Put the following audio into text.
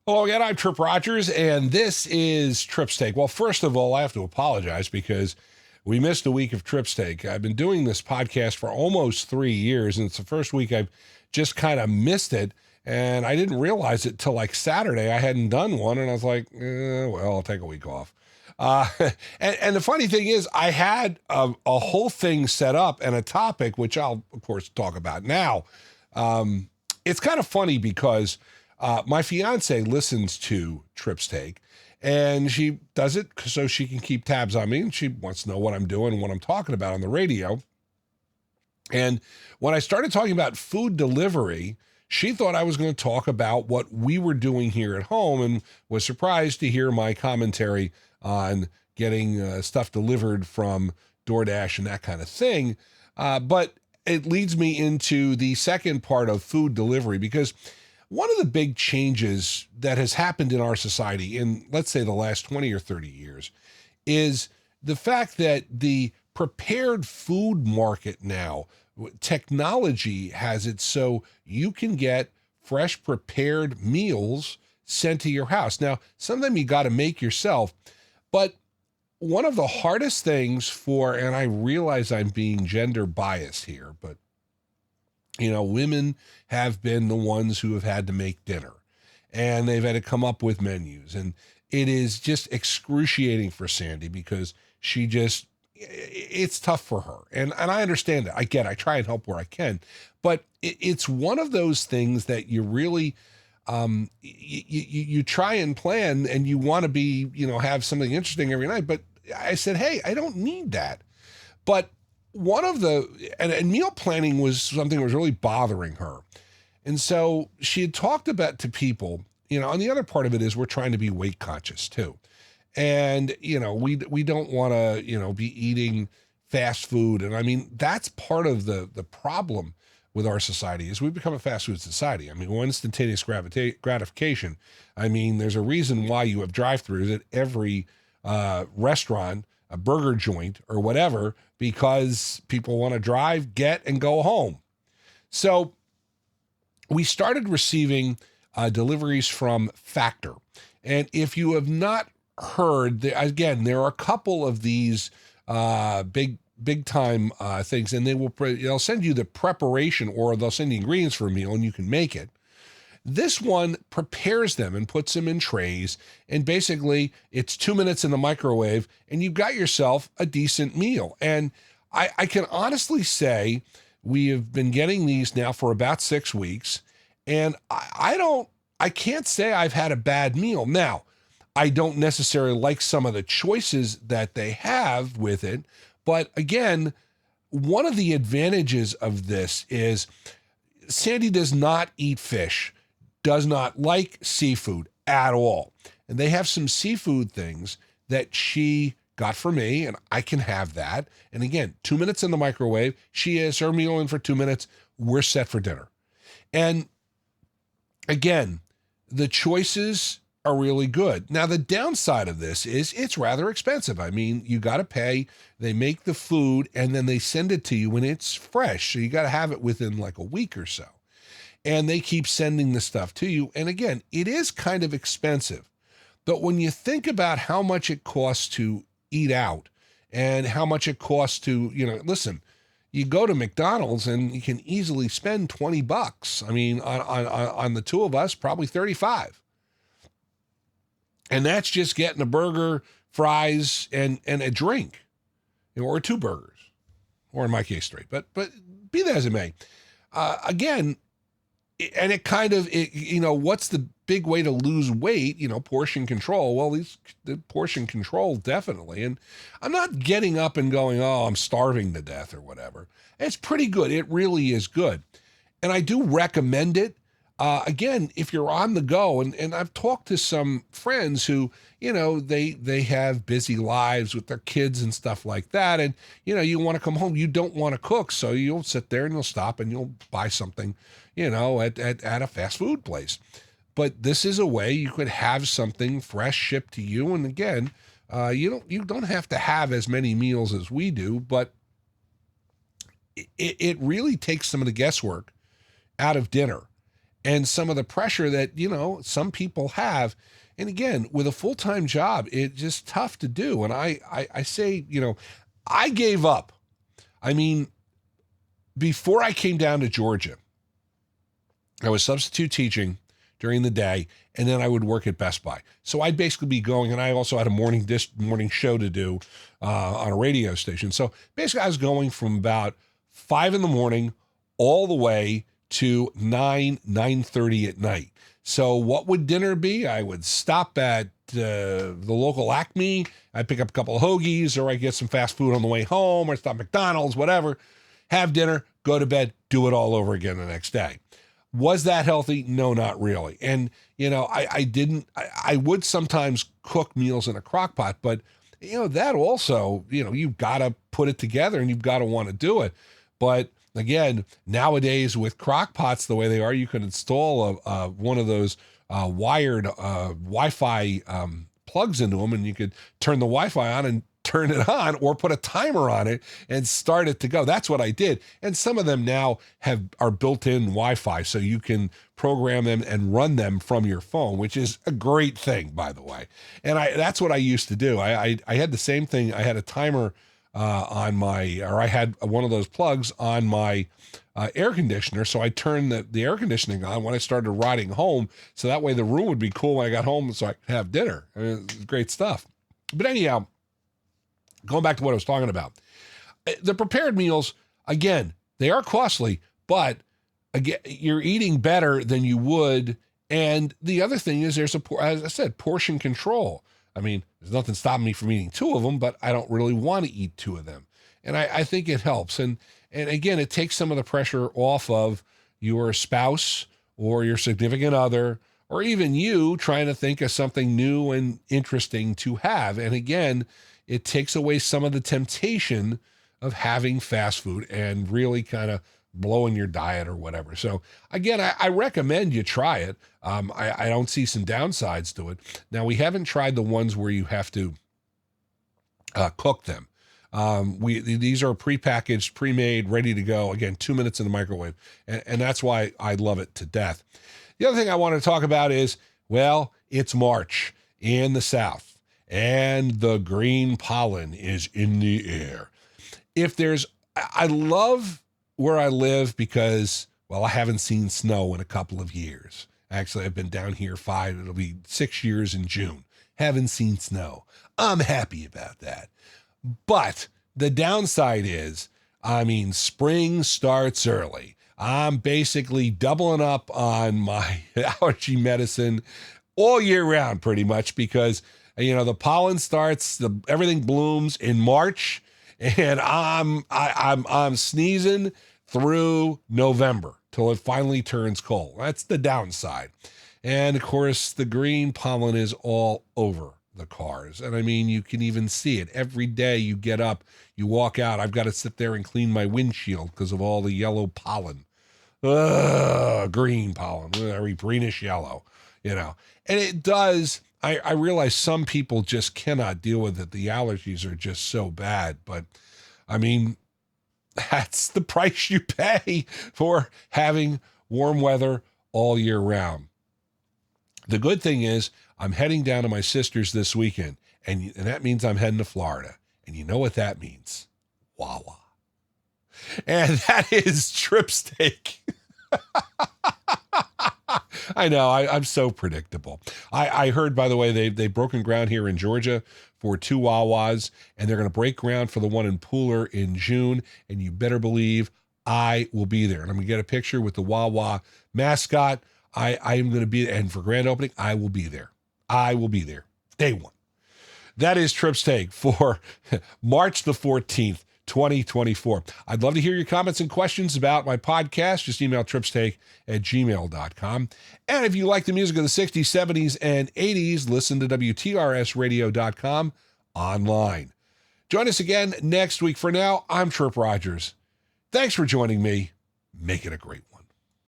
Hello again, I'm Tripp Rogers, and this is Tripp's Take. Well, first of all, I have to apologize because we missed a week of Tripp's Take. I've been doing this podcast for almost 3 years, and it's the first week I've just kind of missed it, and I didn't realize it till like Saturday. I hadn't done one, and I was like, well, I'll take a week off. Uh, and the funny thing is, I had a whole thing set up and a topic, which I'll, of course, talk about now. It's kind of funny because my fiance listens to Tripp's Take, and she does it so she can keep tabs on me, and she wants to know what I'm doing and what I'm talking about on the radio. And when I started talking about food delivery, she thought I was going to talk about what we were doing here at home and was surprised to hear my commentary on getting stuff delivered from DoorDash and that kind of thing. But it leads me into the second part of food delivery, because one of the big changes that has happened in our society in, let's say, the last 20 or 30 years is the fact that the prepared food market now, technology has it so you can get fresh prepared meals sent to your house. Now, sometimes you got to make yourself, but one of the hardest things for, and I realize I'm being gender biased here, but women have been the ones who have had to make dinner, and they've had to come up with menus. And it is just excruciating for Sandy because it's tough for her. And I understand it. I try and help where I can, but it's one of those things that you really, you try and plan, and you want to be, have something interesting every night. But I said, hey, I don't need that. But one of and meal planning was something that was really bothering her. And so she had talked about to people, and the other part of it is we're trying to be weight conscious too. And, we don't want to, be eating fast food. And I mean, that's part of the problem with our society is we've become a fast food society. I mean, instantaneous gratification. I mean, there's a reason why you have drive-thrus at every restaurant, a burger joint or whatever, because people want to drive, get, and go home. So we started receiving deliveries from Factor. And if you have not heard, again, there are a couple of these big time things, and they'll send you the preparation, or they'll send you ingredients for a meal and you can make it. This one prepares them and puts them in trays, and basically it's 2 minutes in the microwave and you've got yourself a decent meal. And I can honestly say we have been getting these now for about 6 weeks, and I can't say I've had a bad meal. Now, I don't necessarily like some of the choices that they have with it, but again, one of the advantages of this is Sandy does not eat fish, does not like seafood at all. And they have some seafood things that she got for me, and I can have that. And again, 2 minutes in the microwave, she has her meal in for 2 minutes, we're set for dinner. And again, the choices are really good. Now, the downside of this is it's rather expensive. I mean, you got to pay. They make the food, and then they send it to you when it's fresh. So you got to have it within like a week or so. And they keep sending the stuff to you. And again, it is kind of expensive. But when you think about how much it costs to eat out and how much it costs to, listen, you go to McDonald's and you can easily spend $20. I mean, on the two of us, probably 35. And that's just getting a burger, fries, and a drink, or 2 burgers, or in my case, 3. But be that as it may, again, and it kind of, what's the big way to lose weight? Portion control. Well, the portion control, definitely. And I'm not getting up and going, oh, I'm starving to death or whatever. It's pretty good. It really is good. And I do recommend it. Again, if you're on the go, and I've talked to some friends who, they have busy lives with their kids and stuff like that. And, you want to come home, you don't want to cook. So you'll sit there and you'll stop and you'll buy something, at a fast food place. But this is a way you could have something fresh shipped to you. And again, you don't have to have as many meals as we do, but it really takes some of the guesswork out of dinner. and some of the pressure that, some people have. And again, with a full-time job, it's just tough to do. And I say, I gave up. I mean, before I came down to Georgia, I was substitute teaching during the day, and then I would work at Best Buy. So I'd basically be going, and I also had a morning show to do on a radio station. So basically I was going from about 5 in the morning all the way to 9:30 at night. So what would dinner be? I would stop at the local Acme. I'd pick up a couple of hoagies, or I'd get some fast food on the way home, or stop at McDonald's, whatever, have dinner, go to bed, do it all over again the next day. Was that healthy? No, not really. And, I would sometimes cook meals in a crock pot, but, that also, you've got to put it together and you've got to want to do it. But again, nowadays with crock pots the way they are, you can install one of those wired Wi-Fi plugs into them, and you could turn the Wi-Fi on and turn it on, or put a timer on it and start it to go. That's what I did. And some of them now are built-in Wi-Fi, so you can program them and run them from your phone, which is a great thing, by the way. And that's what I used to do. I had the same thing. I had a timer I had one of those plugs on my air conditioner. So I turned the air conditioning on when I started riding home. So that way the room would be cool when I got home, so I could have dinner. I mean, it's great stuff. But anyhow, going back to what I was talking about, the prepared meals, again, they are costly, but again, you're eating better than you would. And the other thing is as I said, portion control. I mean, there's nothing stopping me from eating 2 of them, but I don't really want to eat 2 of them. And I think it helps. And again, it takes some of the pressure off of your spouse or your significant other, or even you trying to think of something new and interesting to have. And again, it takes away some of the temptation of having fast food and really kind of blowing your diet or whatever. So again, I recommend you try it. I don't see some downsides to it. Now, we haven't tried the ones where you have to cook them. These are prepackaged, pre-made, ready to go. Again, 2 minutes in the microwave. And that's why I love it to death. The other thing I want to talk about is, well, it's March in the South, and the green pollen is in the air. I love where I live because, well, I haven't seen snow in a couple of years. Actually, I've been down here it'll be 6 years in June. Haven't seen snow. I'm happy about that. But the downside is, spring starts early. I'm basically doubling up on my allergy medicine all year round, pretty much, because, the pollen starts, everything blooms in March, and I'm sneezing through November till it finally turns cold. That's the downside. And of course, the green pollen is all over the cars. And you can even see it every day. You get up, you walk out. I've got to sit there and clean my windshield because of all the yellow pollen. Green pollen, very greenish yellow, And it does. I realize some people just cannot deal with it. The allergies are just so bad. But that's the price you pay for having warm weather all year round. The good thing is I'm heading down to my sister's this weekend, and that means I'm heading to Florida. And you know what that means? Wawa. And that is Tripp steak. I know, I'm so predictable. I heard, by the way, they've broken ground here in Georgia for 2 Wawas, and they're going to break ground for the one in Pooler in June, and you better believe I will be there. And I'm going to get a picture with the Wawa mascot. I am going to be there, and for grand opening, I will be there. I will be there. Day one. That is Tripp's Take for March the 14th, 2024. I'd love to hear your comments and questions about my podcast. Just email trippstake@gmail.com. And if you like the music of the 60s, 70s, and 80s, listen to WTRSradio.com online. Join us again next week. For now, I'm Tripp Rogers. Thanks for joining me. Make it a great one.